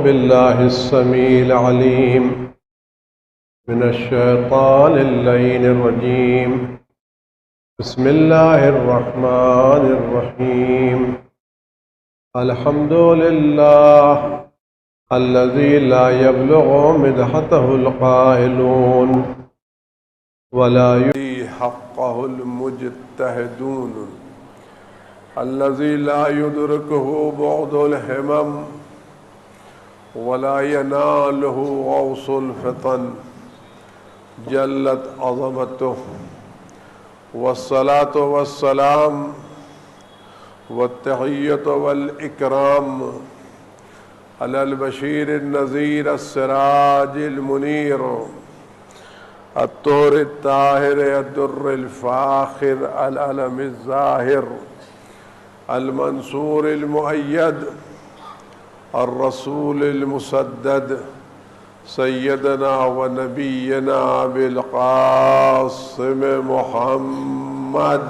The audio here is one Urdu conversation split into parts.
بالله السميع العليم من الشيطان اللعين الرجيم. بسم الله الرحمن الرحيم. الحمد لله الذي لا يبلغ مدحته القائلون ولا يؤتي حقه المجتهدون، الذي لا يدركه بعد الهمم ولا يناله غوص الفتن، جلت عظمته. والصلاة والسلام والتحية والإكرام على البشير النذير السراج المنير الطهر الطاهر الدر الفاخر العلم الظاهر المنصور المؤيد الرسول المسدد سيدنا ونبينا بالقاسم محمد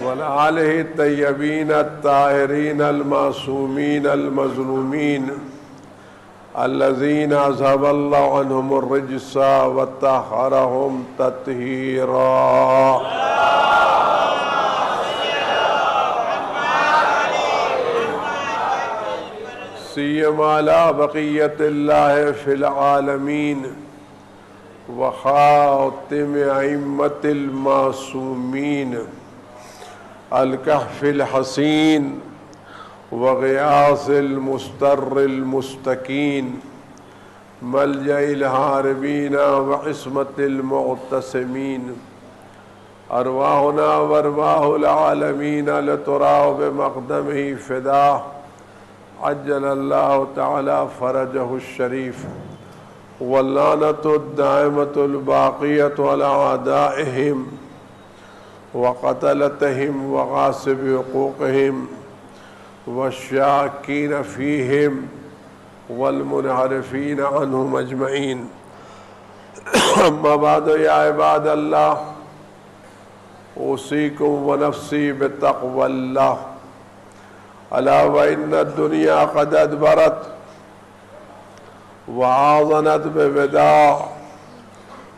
وآله الطيبين الطاهرين المعصومين المظلومين الذين أذهب الله عنهم الرجس وطهرهم تطهيرا. سيما على بقية الله في العالمين وخاتم أئمة المعصومين الكهف الحسين وغياث المستر المستكين ملجأ الهاربين وعصمة المعتصمين، أرواحنا وأرواح العالمين لتراه بمقدمه فداه، عجل الله تعالى فرجه الشريف. واللعنة الدائمة الباقية على أعدائهم وقتلتهم وغاصب حقوقهم والشاكين فيهم والمنحرفين عنهم أجمعين. أما بعد، يا عباد الله، أوصيكم ونفسي بتقوى الله. ألا وإن الدنيا قد أدبرت وعاظنت بوداع،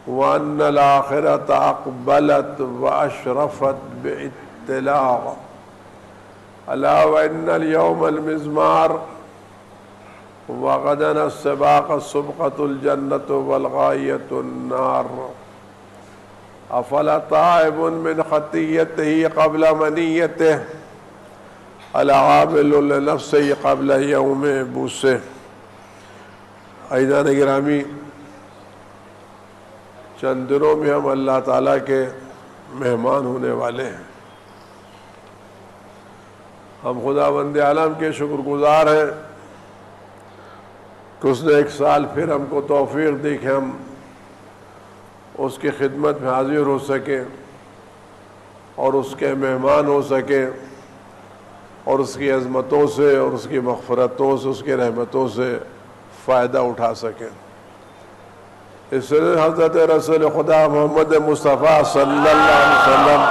وأن الآخرة أقبلت وأشرفت باطلاع. ألا وإن اليوم المزمار وغدا السباق السبقة الجنة والغاية النار. أفلا تائب من خطيته قبل منيته، ألا عامل لنفسه قبل يوم بوسه. عزیزان گرامی، چند دنوں میں ہم اللہ تعالیٰ کے مہمان ہونے والے ہیں. ہم خداوند عالم کے شکر گزار ہیں کہ اس نے ایک سال پھر ہم کو توفیق دی کہ ہم اس کی خدمت میں حاضر ہو سکیں اور اس کے مہمان ہو سکیں اور اس کی عظمتوں سے اور اس کی مغفرتوں سے، اس کی رحمتوں سے فائدہ اٹھا سکیں. اس سے حضرت رسول خدا محمد مصطفیٰ صلی اللہ علیہ وسلم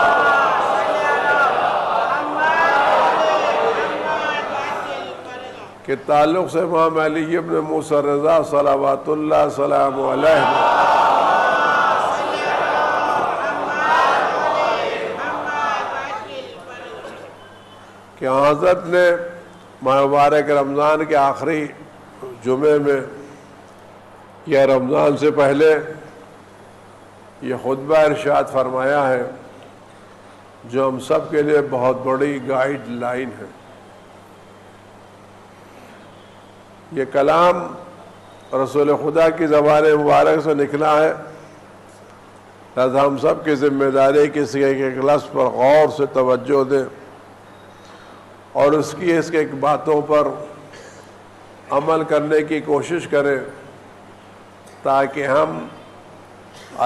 کے تعلق سے امام علی ابن موسیٰ رضا صلوات اللہ سلام علیہ کہ حضرت نے ماہ مبارک رمضان کے آخری جمعے میں یا رمضان سے پہلے یہ خطبہ ارشاد فرمایا ہے جو ہم سب کے لیے بہت بڑی گائیڈ لائن ہے. یہ کلام رسول خدا کی زبان مبارک سے نکلا ہے، لہذا ہم سب کی ذمہ داری کسی ایک لفظ پر غور سے توجہ دیں اور اس کے باتوں پر عمل کرنے کی کوشش کریں تاکہ ہم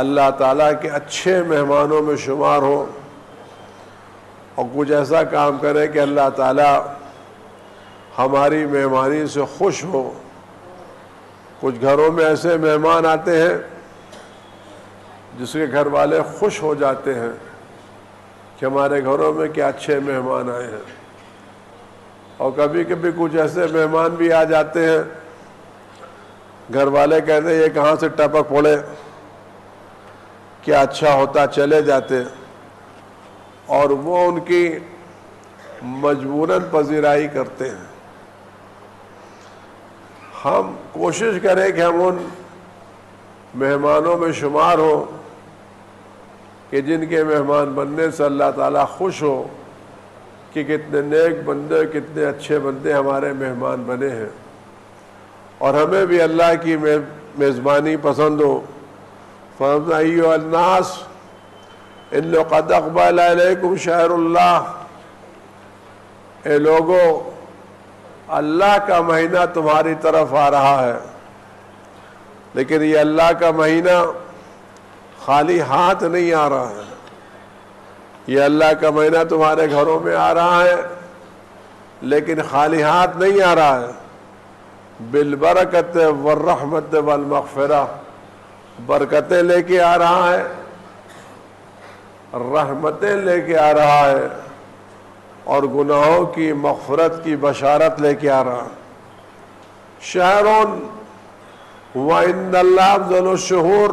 اللہ تعالیٰ کے اچھے مہمانوں میں شمار ہوں اور کچھ ایسا کام کریں کہ اللہ تعالیٰ ہماری مہمانی سے خوش ہو. کچھ گھروں میں ایسے مہمان آتے ہیں جس کے گھر والے خوش ہو جاتے ہیں کہ ہمارے گھروں میں کیا اچھے مہمان آئے ہیں، اور کبھی کبھی کچھ ایسے مہمان بھی آ جاتے ہیں گھر والے کہتے ہیں یہ کہاں سے ٹپک پڑے، کیا اچھا ہوتا چلے جاتے، اور وہ ان کی مجبوراً پذیرائی کرتے ہیں۔ ہم کوشش کریں کہ ہم ان مہمانوں میں شمار ہوں کہ جن کے مہمان بننے سے اللہ تعالیٰ خوش ہو کہ کتنے نیک بندے، کتنے اچھے بندے ہمارے مہمان بنے ہیں، اور ہمیں بھی اللہ کی میزبانی پسند ہو۔ فَأَيُّهَا أَيُّهَا النَّاسُ إِنَّ قَدْ أَقْبَلَ عَلَيْكُمْ شَهْرُ اللَّهِ، اے لوگو اللہ کا مہینہ تمہاری طرف آ رہا ہے، لیکن یہ اللہ کا مہینہ خالی ہاتھ نہیں آ رہا ہے، یہ اللہ کا مہینہ تمہارے گھروں میں آ رہا ہے لیکن خالی ہاتھ نہیں آ رہا ہے، بالبرکت والرحمت والمغفرہ، برکتیں لے کے آ رہا ہے، رحمتیں لے کے آ رہا ہے، اور گناہوں کی مغفرت کی بشارت لے کے آ رہا ہے۔ شہر وَإِنَّ اللَّهَ أَفْضَلُ الشُّهُورِ،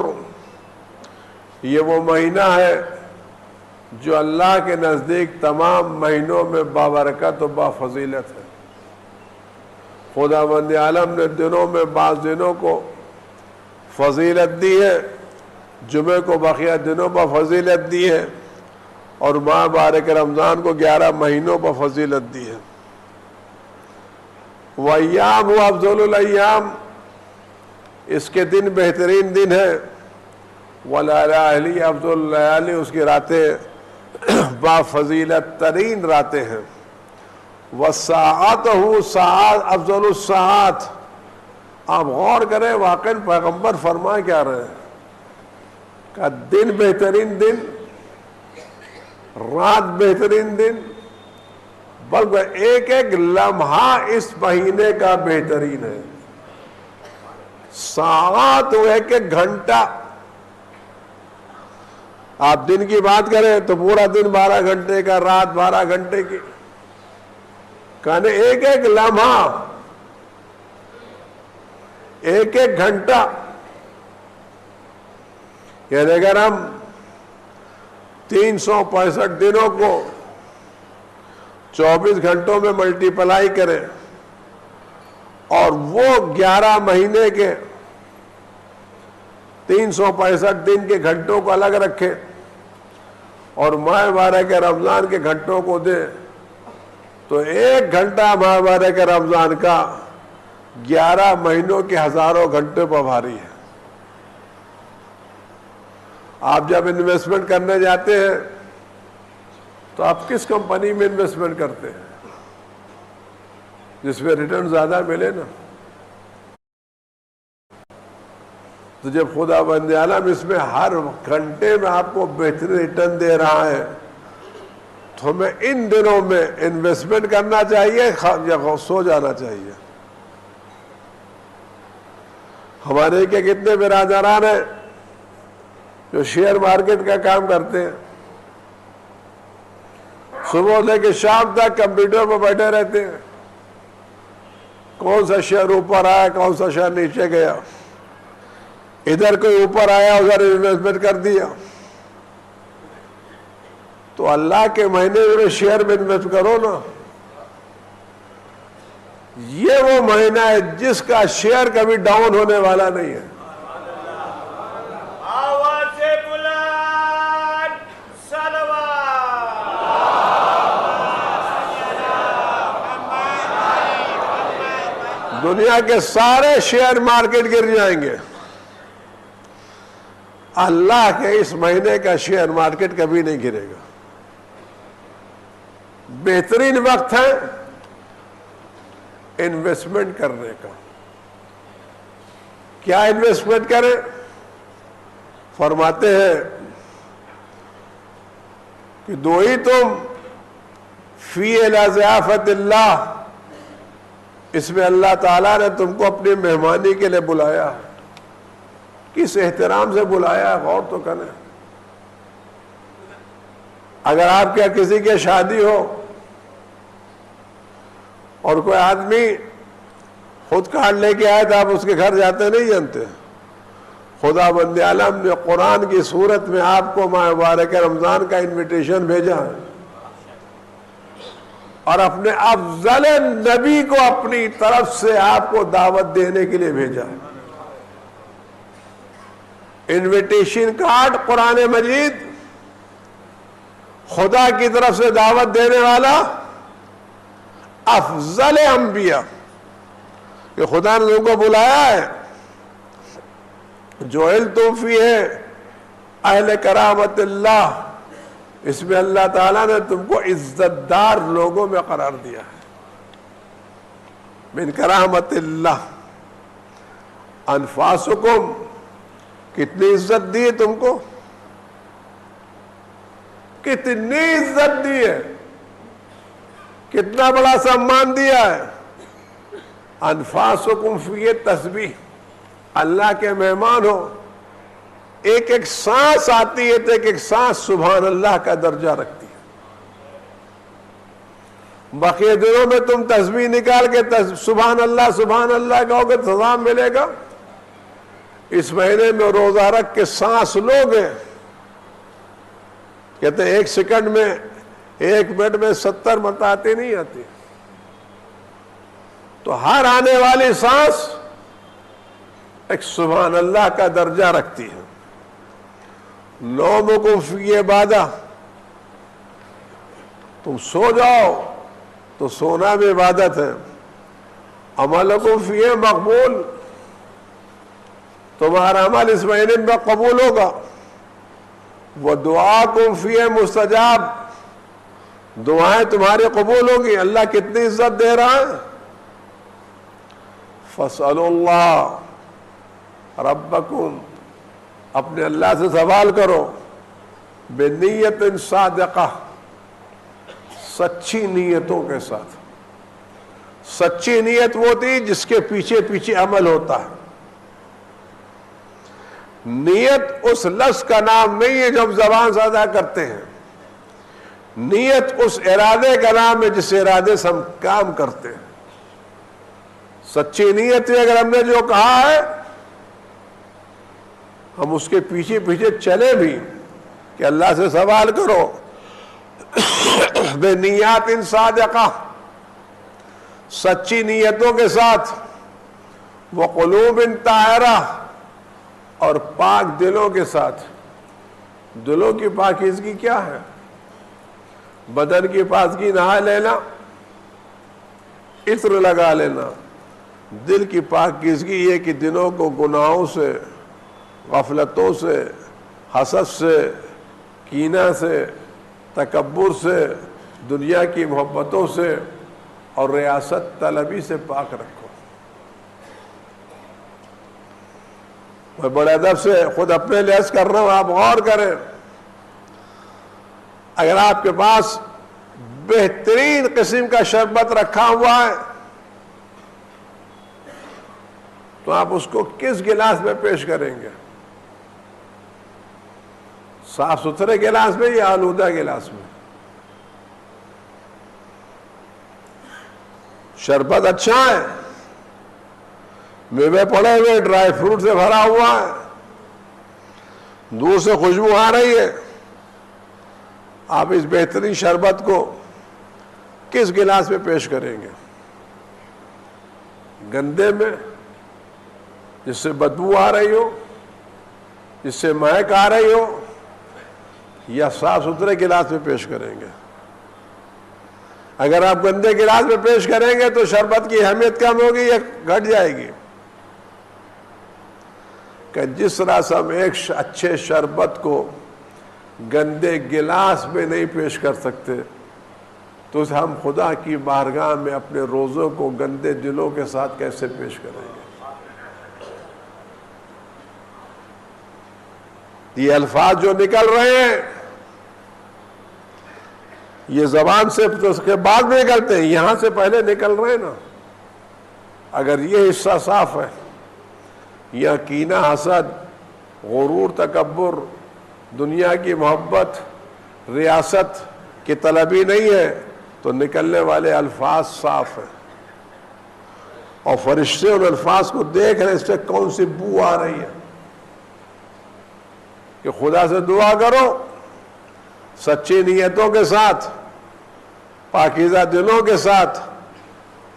یہ وہ مہینہ ہے جو اللہ کے نزدیک تمام مہینوں میں بابرکت و بافضیلت ہے۔ خداوند عالم نے دنوں میں بعض دنوں کو فضیلت دی ہے، جمعے کو بقیہ دنوں پر فضیلت دی ہے، اور ماہ مبارک رمضان کو 11 مہینوں پر فضیلت دی ہے۔ وَأَيَّامُ أَفْضَلُ الْأَيَّامِ، اس کے دن بہترین دن ہے، وَاللَّيَالِي أَفْضَلُ اللَّيَالِي، اس کی راتیں بافضیلت ترین راتیں ہیں۔ وَالسَّاعَتُهُ ساعات أَفْضَلُ السَّاعَات، آپ غور کریں واقعی پیغمبر فرما کیا رہے ہیں کہ دن بہترین دن، رات بہترین دن، بلکہ ایک ایک لمحہ اس مہینے کا بہترین ہے۔ ساعات وہ ایک ایک گھنٹہ، آپ دن کی بات کریں تو پورا دن 12 گھنٹے کا، رات 12 گھنٹے کی، کہنے ایک ایک لمحہ، ایک ایک گھنٹہ، یعنی اگر ہم 365 دنوں کو 24 گھنٹوں میں ملٹی پلائی کریں اور وہ 11 مہینے کے 365 دن کے گھنٹوں کو الگ رکھیں اور ماہ مبارک کے رمضان کے گھنٹوں کو دیں، تو ایک گھنٹہ ماہ مبارک کے رمضان کا 11 مہینوں کے ہزاروں گھنٹے پر بھاری ہے۔ آپ جب انویسٹمنٹ کرنے جاتے ہیں تو آپ کس کمپنی میں انویسٹمنٹ کرتے ہیں جس میں ریٹرن زیادہ ملے نا؟ تو جب خدا بند عالم اس میں ہر گھنٹے میں آپ کو بہترین ریٹرن دے رہا ہے تو ہمیں ان دنوں میں انویسٹمنٹ کرنا چاہیے یا سو جانا چاہیے؟ ہمارے کیا کتنے برادران ہیں جو شیئر مارکیٹ کا کام کرتے ہیں، صبح سے کہ شام تک کمپیوٹر پر بیٹھے رہتے ہیں، کون سا شیئر اوپر آیا، کون سا شیئر نیچے گیا، ادھر کوئی اوپر آیا ادھر انویسٹمنٹ کر دیا۔ تو اللہ کے مہینے میں شیئر میں انویسٹ کرو نا، یہ وہ مہینہ ہے جس کا شیئر کبھی ڈاؤن ہونے والا نہیں ہے۔ دنیا کے سارے شیئر مارکیٹ گر جائیں گے، اللہ کے اس مہینے کا شیئر مارکیٹ کبھی نہیں گرے گا۔ بہترین وقت ہے انویسٹمنٹ کرنے کا۔ کیا انویسٹمنٹ کریں؟ فرماتے ہیں کہ دو ہی تم فی ضیافت اللہ، اس میں اللہ تعالیٰ نے تم کو اپنی مہمانی کے لیے بلایا، کس احترام سے بلایا، غور تو کریں۔ اگر آپ کے کسی کی شادی ہو اور کوئی آدمی خود کارڈ لے کے آئے تو آپ اس کے گھر جاتے نہیں جانتے. خدا بند عالم نے قرآن کی صورت میں آپ کو ماہ مبارک رمضان کا انویٹیشن بھیجا ہے اور اپنے افضل نبی کو اپنی طرف سے آپ کو دعوت دینے کے لیے بھیجا ہے. انویٹیشن کارڈ قرآن مجید خدا کی طرف سے دعوت دینے والا افضل انبیاء کہ خدا نے لوگوں کو بلایا ہے. جو علم فی ہے اہل کرامت اللہ، اس میں اللہ تعالیٰ نے تم کو عزت دار لوگوں میں قرار دیا ہے. من کرامت اللہ انفاسکم، کتنی عزت دی ہے تم کو، کتنی عزت دی ہے، کتنا بڑا سمان دیا ہے. انفاسکم فی تسبیح، اللہ کے مہمان ہو، ایک ایک سانس آتی ہے تو ایک ایک سانس سبحان اللہ کا درجہ رکھتی ہے. بقیہ دنوں میں تم تسبیح نکال کے سبحان اللہ کہو گے تو ثواب ملے گا. اس مہینے میں روزہ رکھ کے سانس لوگے، کہتے ہیں ایک سیکنڈ میں، ایک منٹ میں 70 مرتبہ نہیں آتی، تو ہر آنے والی سانس ایک سبحان اللہ کا درجہ رکھتی ہے. نومکم فی عبادہ، تم سو جاؤ تو سونا بھی عبادت ہے. عملکم فی مقبول، تمہارا عمل اس مہینے میں قبول ہوگا. وہ دعاکم فی مستجاب، دعائیں تمہاری قبول ہوگی. اللہ کتنی عزت دے رہا ہے. فاسألوا اللہ ربکم، اپنے اللہ سے سوال کرو بنیت صادقہ، سچی نیتوں کے ساتھ. سچی نیت وہ تھی جس کے پیچھے پیچھے عمل ہوتا ہے. نیت اس لفظ کا نام نہیں ہے جو ہم زبان سے ادا کرتے ہیں. نیت اس ارادے کا نام ہے جس ارادے سے ہم کام کرتے ہیں. سچی نیت ہے اگر ہم نے جو کہا ہے ہم اس کے پیچھے پیچھے چلے بھی کہ اللہ سے سوال کرو بے نیات صادقہ، سچی نیتوں کے ساتھ. وہ قلوب طاہرہ، اور پاک دلوں کے ساتھ. دلوں کی پاکیزگی کیا ہے؟ بدن کی پاکیزگی نہا لینا، عطر لگا لینا. دل کی پاکیزگی یہ کہ دلوں کو گناہوں سے، غفلتوں سے، حسد سے، کینہ سے، تکبر سے، دنیا کی محبتوں سے اور ریاست طلبی سے پاک رکھو. میں بڑے ادب سے خود اپنے لیے عرض کر رہا ہوں، آپ غور کریں. اگر آپ کے پاس بہترین قسم کا شربت رکھا ہوا ہے تو آپ اس کو کس گلاس میں پیش کریں گے؟ صاف ستھرے گلاس میں یا آلودہ گلاس میں؟ شربت اچھا ہے، میوے پڑے ہوئے، ڈرائی فروٹ سے بھرا ہوا ہے، دور سے خوشبو آ رہی ہے. آپ اس بہترین شربت کو کس گلاس میں پیش کریں گے؟ گندے میں جس سے بدبو آ رہی ہو، جس سے مہک آ رہی ہو، یا صاف ستھرے گلاس میں پیش کریں گے؟ اگر آپ گندے گلاس میں پیش کریں گے تو شربت کی اہمیت کم ہوگی یا گھٹ جائے گی؟ کہ جس طرح سے ہم ایک اچھے شربت کو گندے گلاس میں نہیں پیش کر سکتے تو ہم خدا کی بارگاہ میں اپنے روزوں کو گندے دلوں کے ساتھ کیسے پیش کریں گے؟ یہ الفاظ جو نکل رہے ہیں یہ زبان سے تو اس کے بعد میں نکلتے ہیں، یہاں سے پہلے نکل رہے ہیں نا. اگر یہ حصہ صاف ہے، یا کینہ، حسد، غرور، تکبر، دنیا کی محبت، ریاست کی طلبی نہیں ہے تو نکلنے والے الفاظ صاف ہیں، اور فرشتے ان الفاظ کو دیکھ رہے ہیں اس سے کون سی بو آ رہی ہے، کہ خدا سے دعا کرو سچی نیتوں کے ساتھ، پاکیزہ دلوں کے ساتھ،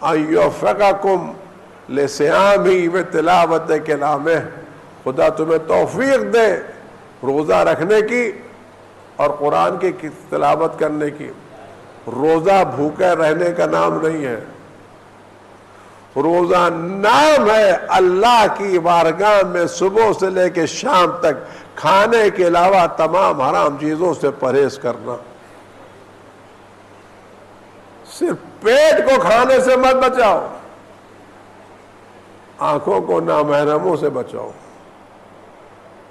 ان یوفقکم لصیامہ بتلاوت کلامہ، خدا تمہیں توفیق دے روزہ رکھنے کی اور قرآن کی تلاوت کرنے کی۔ روزہ بھوکے رہنے کا نام نہیں ہے، روزہ نام ہے اللہ کی بارگاہ میں صبح سے لے کے شام تک کھانے کے علاوہ تمام حرام چیزوں سے پرہیز کرنا۔ صرف پیٹ کو کھانے سے مت بچاؤ، آنکھوں کو نامحرموں سے بچاؤ،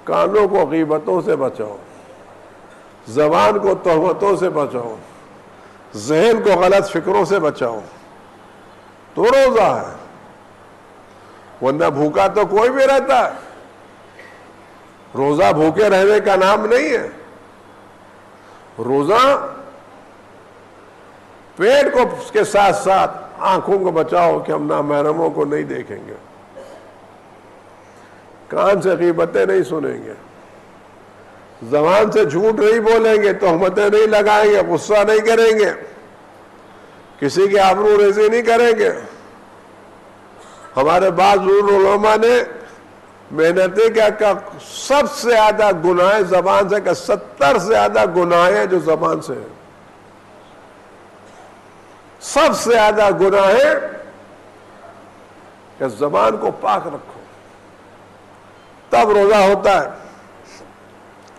کانوں کو غیبتوں سے بچاؤ، زبان کو تہمتوں سے بچاؤ، ذہن کو غلط فکروں سے بچاؤ، تو روزہ ہے، ورنہ بھوکا تو کوئی بھی رہتا ہے۔ روزہ بھوکے رہنے کا نام نہیں ہے، روزہ پیٹ کو اس کے ساتھ ساتھ آنکھوں کو بچاؤ کہ ہم نامحرموں کو نہیں دیکھیں گے، کان سے غیبتیں نہیں سنیں گے، زبان سے جھوٹ نہیں بولیں گے، تہمتیں نہیں لگائیں گے، غصہ نہیں کریں گے، کسی کی آبرو ریزی نہیں کریں گے۔ ہمارے بعض علماء نے محنتیں کیا کہ سب سے زیادہ گناہ زبان سے، کہ 70 سے زیادہ گناہ ہیں جو زبان سے ہیں، سب سے زیادہ گناہ ہے کہ زبان کو پاک رکھو، تب روزہ ہوتا ہے۔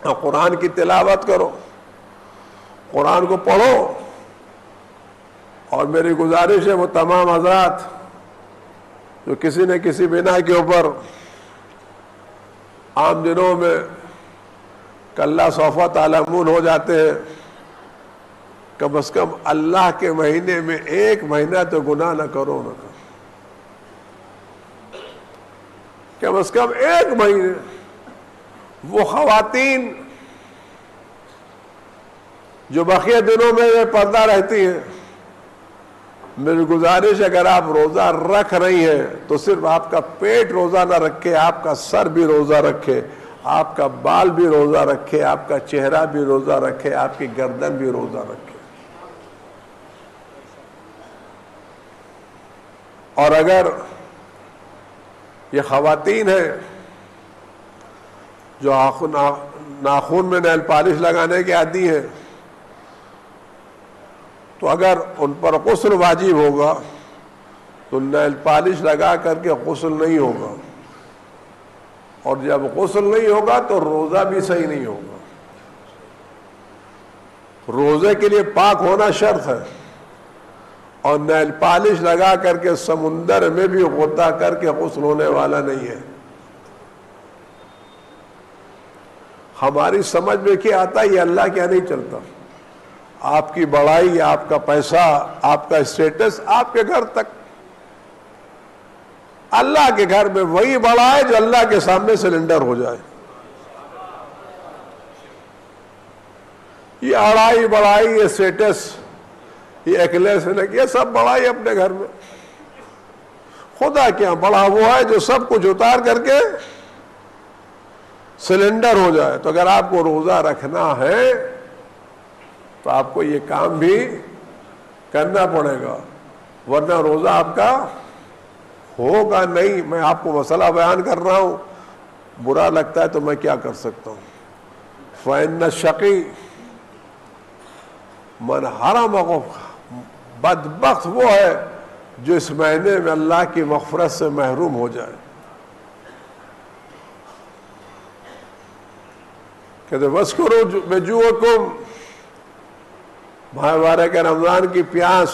اور قرآن کی تلاوت کرو، قرآن کو پڑھو، اور میری گزارش ہے وہ تمام حضرات جو کسی نہ کسی بنا کے اوپر عام دنوں میں کلا سوف تعلمون ہو جاتے ہیں، کم از کم اللہ کے مہینے میں ایک مہینہ تو گناہ نہ کرو، کم از کم ایک مہینے۔ وہ خواتین جو بقیہ دنوں میں پردہ رہتی ہیں، میری گزارش اگر آپ روزہ رکھ رہی ہیں تو صرف آپ کا پیٹ روزہ نہ رکھے، آپ کا سر بھی روزہ رکھے، آپ کا بال بھی روزہ رکھے، آپ کا چہرہ بھی روزہ رکھے، آپ کی گردن بھی روزہ رکھے۔ اور اگر یہ خواتین ہیں جو ناخن میں نیل پالش لگانے کے عادی ہیں، تو اگر ان پر غسل واجب ہوگا تو نیل پالش لگا کر کے غسل نہیں ہوگا، اور جب غسل نہیں ہوگا تو روزہ بھی صحیح نہیں ہوگا۔ روزے کے لیے پاک ہونا شرط ہے، اور نیل پالش لگا کر کے سمندر میں بھی غوطہ کر کے غسل ہونے والا نہیں ہے۔ ہماری سمجھ میں کیا آتا ہے، یہ اللہ کیا نہیں چلتا، آپ کی بڑائی، آپ کا پیسہ، آپ کا اسٹیٹس آپ کے گھر تک، اللہ کے گھر میں وہی بڑا ہے جو اللہ کے سامنے سلنڈر ہو جائے۔ یہ اڑائی بڑائی، یہ اسٹیٹس، یہ ایکلیس، یہ سب بڑائی اپنے گھر میں۔ خدا کیا بڑا وہ ہے جو سب کچھ اتار کر کے سلنڈر ہو جائے۔ تو اگر آپ کو روزہ رکھنا ہے تو آپ کو یہ کام بھی کرنا پڑے گا، ورنہ روزہ آپ کا ہوگا نہیں۔ میں آپ کو مسئلہ بیان کر رہا ہوں، برا لگتا ہے تو میں کیا کر سکتا ہوں۔ فَإِنَّ الشَّقِيَّ مَنْ حَرَمَهُ، بدبخت وہ ہے جو اس مہینے میں اللہ کی مغفرت سے محروم ہو جائے۔ کہتے وَاذْكُرُوا بِجُوعِكُمْ، ماہ مبارک رمضان کی پیاس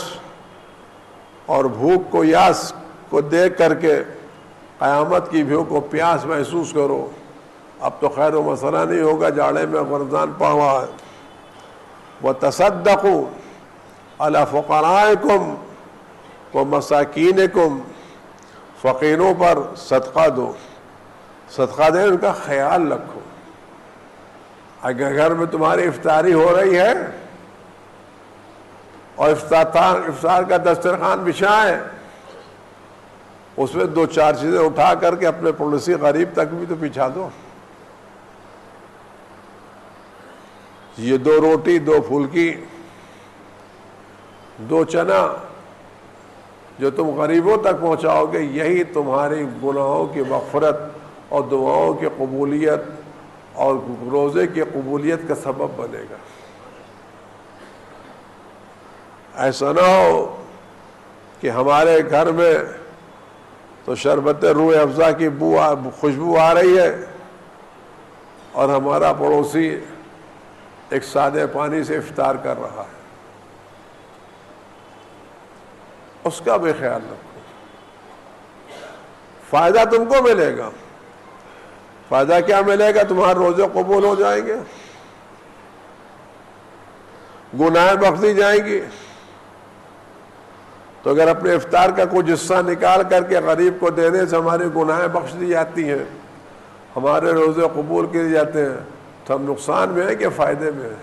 اور بھوک کو، یاس کو دیکھ کر کے قیامت کی بھوک کو پیاس محسوس کرو۔ اب تو خیر و مسئلہ نہیں ہوگا، جاڑے میں رمضان پڑ رہا ہے۔ وَتَصَدَّقُوا عَلَى فُقَرَائِكُمْ وَمَسَاكِينِكُمْ، فقیروں پر صدقہ دو، صدقہ دیں، ان کا خیال رکھو۔ اگر گھر میں تمہاری افطاری ہو رہی ہے اور افطار کا دسترخوان بچھائیں، اس میں 2-4 چیزیں اٹھا کر کے اپنے پڑوسی غریب تک بھی تو بچھا دو. یہ 2 روٹی، 2 پھلکی، 2 چنا جو تم غریبوں تک پہنچاؤ گے، یہی تمہاری گناہوں کی مغفرت اور دعاؤں کی قبولیت اور روزے کی قبولیت کا سبب بنے گا. ایسا نہ ہو کہ ہمارے گھر میں تو شربت روح افزا کی خوشبو آ رہی ہے اور ہمارا پڑوسی ایک سادے پانی سے افطار کر رہا ہے. اس کا بھی خیال رکھو. فائدہ تم کو ملے گا. فائدہ کیا ملے گا؟ تمہارے روزے قبول ہو جائیں گے، گناہیں بخش دی جائیں گی. تو اگر اپنے افطار کا کچھ حصہ نکال کر کے غریب کو دینے سے ہماری گناہیں بخش دی جاتی ہیں، ہمارے روزے قبول کیے جاتے ہیں، تو ہم نقصان میں ہیں کہ فائدے میں ہیں؟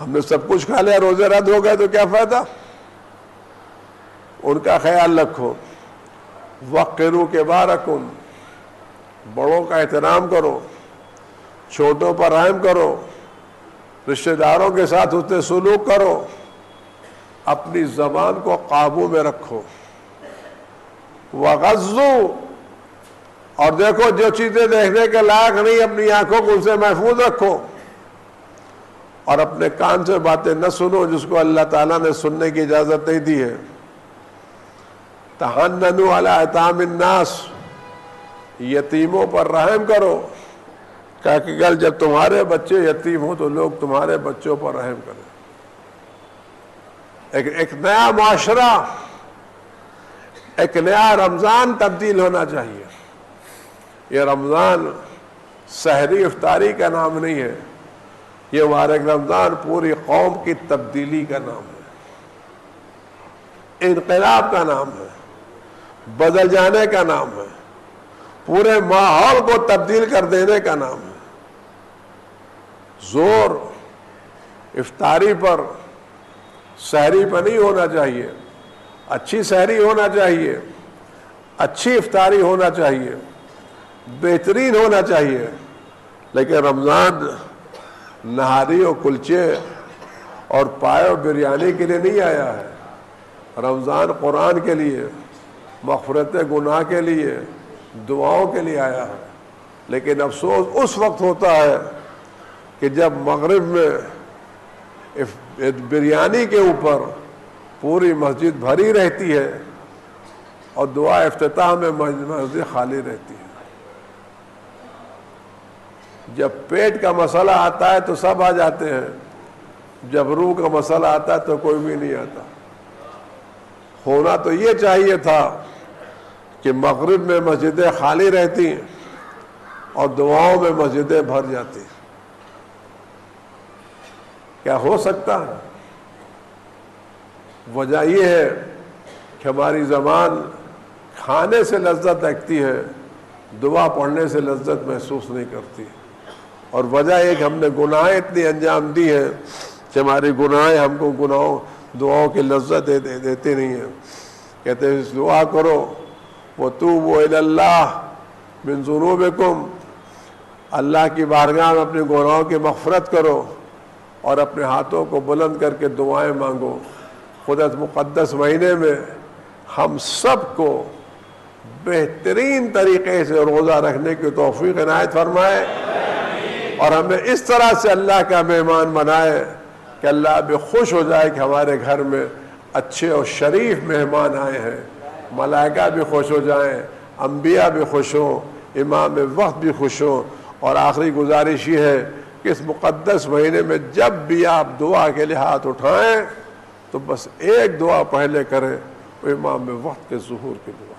ہم نے سب کچھ کھا لیا، روزے رد ہو گئے تو کیا فائدہ؟ ان کا خیال رکھو. وقروا کبارکم، بڑوں کا احترام کرو، چھوٹوں پر رحم کرو، رشتہ داروں کے ساتھ اتنے سلوک کرو، اپنی زبان کو قابو میں رکھو. وغضوا، اور دیکھو جو چیزیں دیکھنے کے لائق نہیں اپنی آنکھوں کو ان سے محفوظ رکھو، اور اپنے کان سے باتیں نہ سنو جس کو اللہ تعالیٰ نے سننے کی اجازت نہیں دی ہے. تحننوا علی ایتام الناس، یتیموں پر رحم کرو، کہ کل جب تمہارے بچے یتیم ہوں تو لوگ تمہارے بچوں پر رحم کریں. ایک نیا معاشرہ، ایک نیا رمضان تبدیل ہونا چاہیے. یہ رمضان سحری افطاری کا نام نہیں ہے، یہ مبارک رمضان پوری قوم کی تبدیلی کا نام ہے، انقلاب کا نام ہے، بدل جانے کا نام ہے، پورے ماحول کو تبدیل کر دینے کا نام ہے. زور افطاری پر، سحری پر نہیں ہونا چاہیے. اچھی سحری ہونا چاہیے، اچھی افطاری ہونا چاہیے، بہترین ہونا چاہیے. لیکن رمضان نہاری اور کلچے اور پائے اور بریانی کے لیے نہیں آیا ہے. رمضان قرآن کے لیے، مغفرت گناہ کے لیے، دعاؤں کے لیے آیا ہے. لیکن افسوس اس وقت ہوتا ہے کہ جب مغرب میں بریانی کے اوپر پوری مسجد بھری رہتی ہے اور دعا افتتاح میں مسجد خالی رہتی ہے. جب پیٹ کا مسئلہ آتا ہے تو سب آ جاتے ہیں، جب روح کا مسئلہ آتا ہے تو کوئی بھی نہیں آتا. ہونا تو یہ چاہیے تھا کہ مغرب میں مسجدیں خالی رہتی اور دعاؤں میں مسجدیں بھر جاتی. کیا ہو سکتا ہے؟ وجہ یہ ہے کہ ہماری زبان کھانے سے لذت رکھتی ہے، دعا پڑھنے سے لذت محسوس نہیں کرتی. اور وجہ یہ کہ ہم نے گناہیں اتنی انجام دی ہیں کہ ہماری گناہیں ہم کو دعاؤں کی لذت دیتے نہیں ہیں. کہتے ہیں دعا کرو، وَتُوبُوا إِلَى اللَّهِ مِن ذُنُوبِكُمْ، اللہ کی بارگاہ میں اپنے گناہوں کی مغفرت کرو اور اپنے ہاتھوں کو بلند کر کے دعائیں مانگو. خدا مقدس مہینے میں ہم سب کو بہترین طریقے سے روزہ رکھنے کی توفیق عنایت فرمائے اور ہمیں اس طرح سے اللہ کا مہمان بنائے کہ اللہ بھی خوش ہو جائے کہ ہمارے گھر میں اچھے اور شریف مہمان آئے ہیں. ملائکہ بھی خوش ہو جائیں، انبیاء بھی خوش ہوں، امام وقت بھی خوش ہوں. اور آخری گزارش یہ ہے کہ اس مقدس مہینے میں جب بھی آپ دعا کے لیے ہاتھ اٹھائیں تو بس ایک دعا پہلے کریں، وہ امام وقت کے ظہور کی دعا.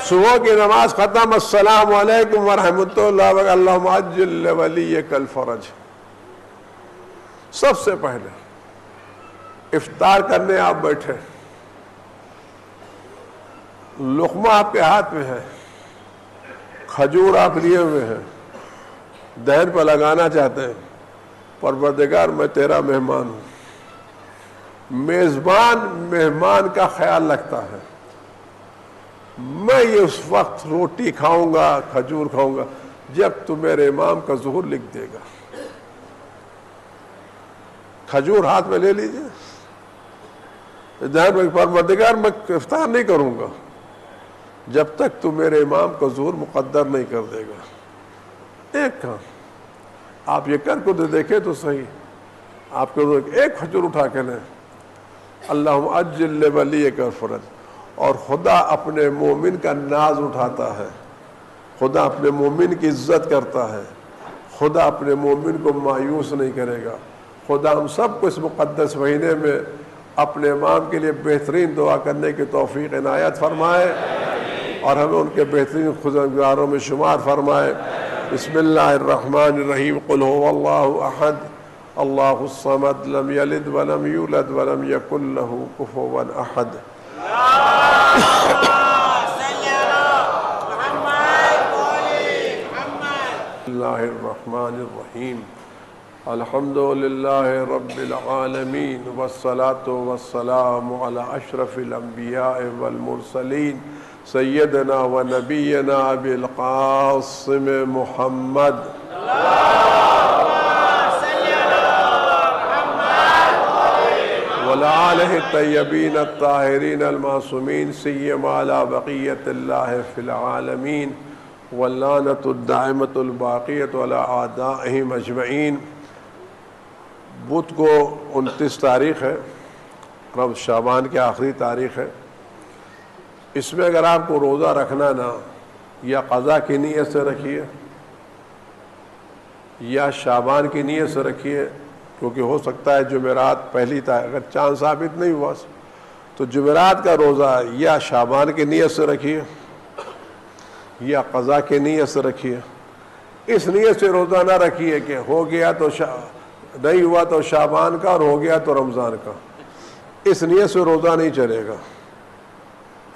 صبح کی نماز ختم، السلام علیکم ورحمۃ اللہ وبرکاتہ، اللہم عجل ولیک الفرج. سب سے پہلے افطار کرنے آپ بیٹھے، لقمہ آپ کے ہاتھ میں ہے، کھجور آپ لیے ہوئے ہیں، دہن پہ لگانا چاہتے ہیں، پروردگار میں تیرا مہمان ہوں۔ میزبان مہمان کا خیال رکھتا ہے، میں یہ اس وقت روٹی کھاؤں گا، کھجور کھاؤں گا جب تو میرے امام کا ظہور لکھ دے گا۔ کھجور ہاتھ میں لے لیجیے، دہن میں، پروردگار میں افطار نہیں کروں گا جب تک تو میرے امام کا ظہور مقدر نہیں کر دے گا۔ ایک کام آپ یہ کر کے دیکھیں تو صحیح، آپ کو ایک کھجور اٹھا کے لیں، اللہم اجل لولیک الفرج۔ اور خدا اپنے مومن کا ناز اٹھاتا ہے، خدا اپنے مومن کی عزت کرتا ہے، خدا اپنے مومن کو مایوس نہیں کرے گا۔ خدا ہم سب کو اس مقدس مہینے میں اپنے امام کے لیے بہترین دعا کرنے کی توفیق عنایت فرمائے اور ہمیں ان کے بہترین خدمتگاروں میں شمار فرمائے۔ بسم اللہ الرحمن الرحیم، قل هو اللہ احد اللہ الصمد لم یلد ولم یولد ولم یکن له کفوا احد۔ بسم اللہ الرحمن الرحیم، الحمد للہ رب العالمین والصلاة والسلام علی اشرف الانبیاء والمرسلین سیدنا و نبینا ابی القاسم محمد وعلی آلہ الطیبین الطاہرین المعصومین سیما علی بقیت اللہ فی العالمین واللعنۃ الدائمۃ الباقیۃ علی اعدائہم اجمعین۔ بدھ کو 29 تاریخ ہے، رب شعبان کی آخری تاریخ ہے۔ اس میں اگر آپ کو روزہ رکھنا نا، یا قضا کی نیت سے رکھیے یا شعبان کی نیت سے رکھیے، کیونکہ ہو سکتا ہے جمعرات پہلی تاریخ، اگر چاند ثابت نہیں ہوا تو جمعرات کا روزہ یا شعبان کی نیت سے رکھیے یا قضا کی نیت سے رکھیے۔ اس نیت سے روزہ نہ رکھیے کہ ہو گیا تو نہیں ہوا تو شعبان کا اور ہو گیا تو رمضان کا، اس نیت سے روزہ نہیں چلے گا۔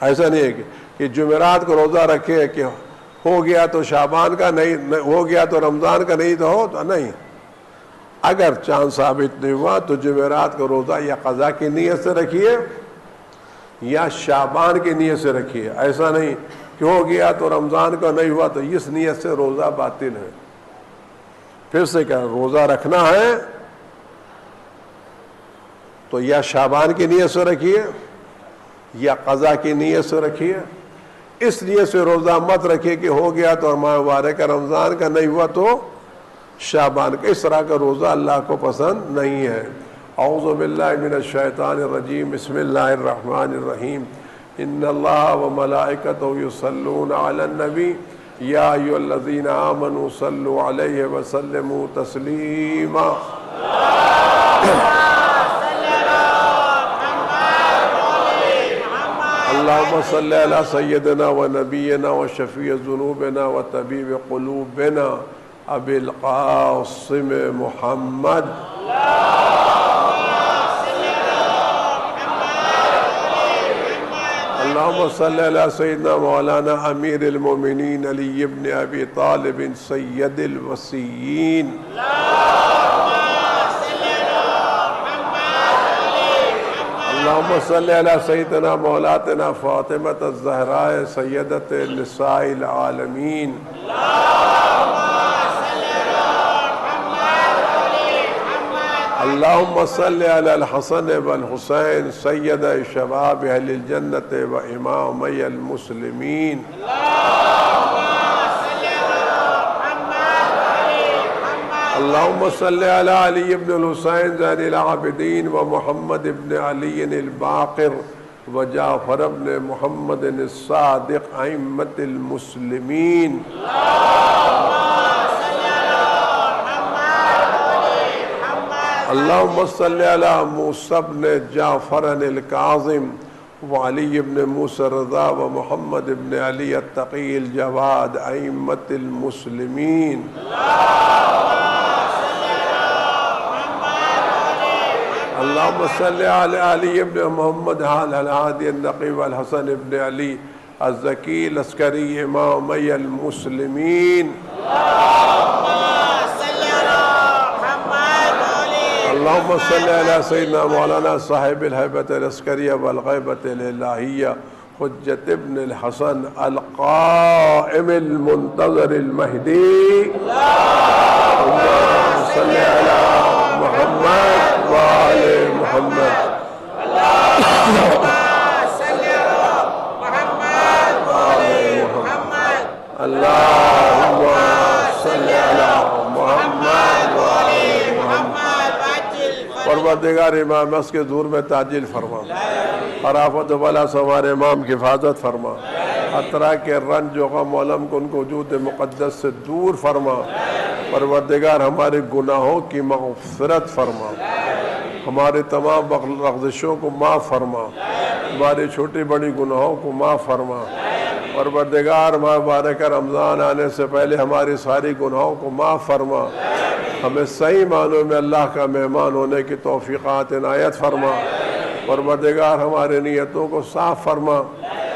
ایسا نہیں ہے کہ جمعرات کو روزہ رکھے کہ ہو گیا تو شعبان کا، نہیں ہو گیا تو رمضان کا، نہیں تو ہو تو نہیں۔ اگر چاند ثابت نہیں ہوا تو جمعرات کا روزہ یا قضا کی نیت سے رکھیے یا شعبان کی نیت سے رکھیے۔ ایسا نہیں کہ ہو گیا تو رمضان کا، نہیں ہوا تو اس نیت سے روزہ باطل ہے۔ پھر سے کیا روزہ رکھنا ہے تو یا شعبان کی نیت سے رکھیے یا قضا کی نیت سے رکھیے۔ اس نیت سے روزہ مت رکھیے کہ ہو گیا تو ماہ مبارک کا رمضان کا، نہیں ہوا تو شعبان کا۔ اس طرح کا روزہ اللہ کو پسند نہیں ہے۔ اعوذ باللہ من الشیطان الرجیم، بسم اللہ الرحمن الرحیم، ان اللہ وملائکتہ یصلون علی النبی یا ایھا الذین آمنوا صلوا علیہ وسلموا تسلیما۔ اللہم صلی علی سیدنا و نبینا و شفیع ذنوبنا و طبیب قلوبنا ابی القاسم محمد۔ اللہم صلی علی سیدنا مولانا امیر المومنین علی ابن ابی طالب سید الوصیین۔ اللہم صلی علی سیدنا مولاتنا فاطمۃ الزہراء سیدۃ نساء العالمین۔ اللہم صلی علی الحسن والحسین سید شباب اہل الجنت و امامی المسلمین۔ اللہم صلی علی علی ابن الحسین زین العابدین و محمد ابن علی الباقر و جعفر ابن محمد الصادق ائمۃ المسلمین۔ اللہم صلی علی موسیٰ بن جعفر الکاظم وعلی ابن موسیٰ الرضا و محمد ابن علی التقی الجواد ائمۃ المسلمین۔ اللهم صل على علي بن محمد الهادي النقي والحسن بن علي الزكي العسكري إمامي المسلمين. اللهم صل على سيدنا مولانا صاحب الهيبة العسكرية والغيبة الإلهية حجة ابن الحسن القائم المنتظر المهدي. اللهم صل على محمد وآل محمد. اللهم صل على محمد وآل محمد. اللهم صل على محمد وآل محمد. پروردگار امام اس کے ظہور میں تعجیل فرما، اور آفت و بلا سے ہمارے امام کی حفاظت فرما، اطراء کے رنج و غم و علم کو ان کو وجود مقدس سے دور فرما. پروردگار ہمارے گناہوں کی مغفرت فرما، ہمارے تمام لغزشوں کو معاف فرما، ہمارے چھوٹی بڑی گناہوں کو معاف فرما. پروردگار مبارک رمضان آنے سے پہلے ہماری ساری گناہوں کو معاف فرما، ہمیں صحیح معنوں میں اللہ کا مہمان ہونے کی توفیقات عنایت فرما. پروردگار ہمارے نیتوں کو صاف فرما،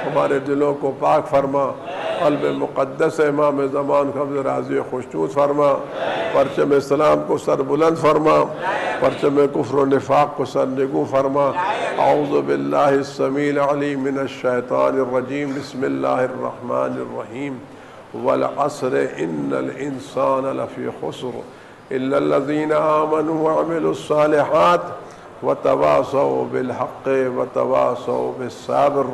ہمارے دلوں کو پاک فرما. قلب مقدس امام زمان قبض راضی خوشنود فرما. پرچم اسلام کو سر بلند فرما، پرچم کفر و نفاق کو سر نگو فرما. اعوذ باللہ السمیع العلیم من الشیطان الرجیم. بسم اللہ الرحمن الرحیم. والعصر ان الانسان لفی خسر الا الذین آمنوا وعملوا الصالحات وتواصوا بالحق وتواصوا بالصبر.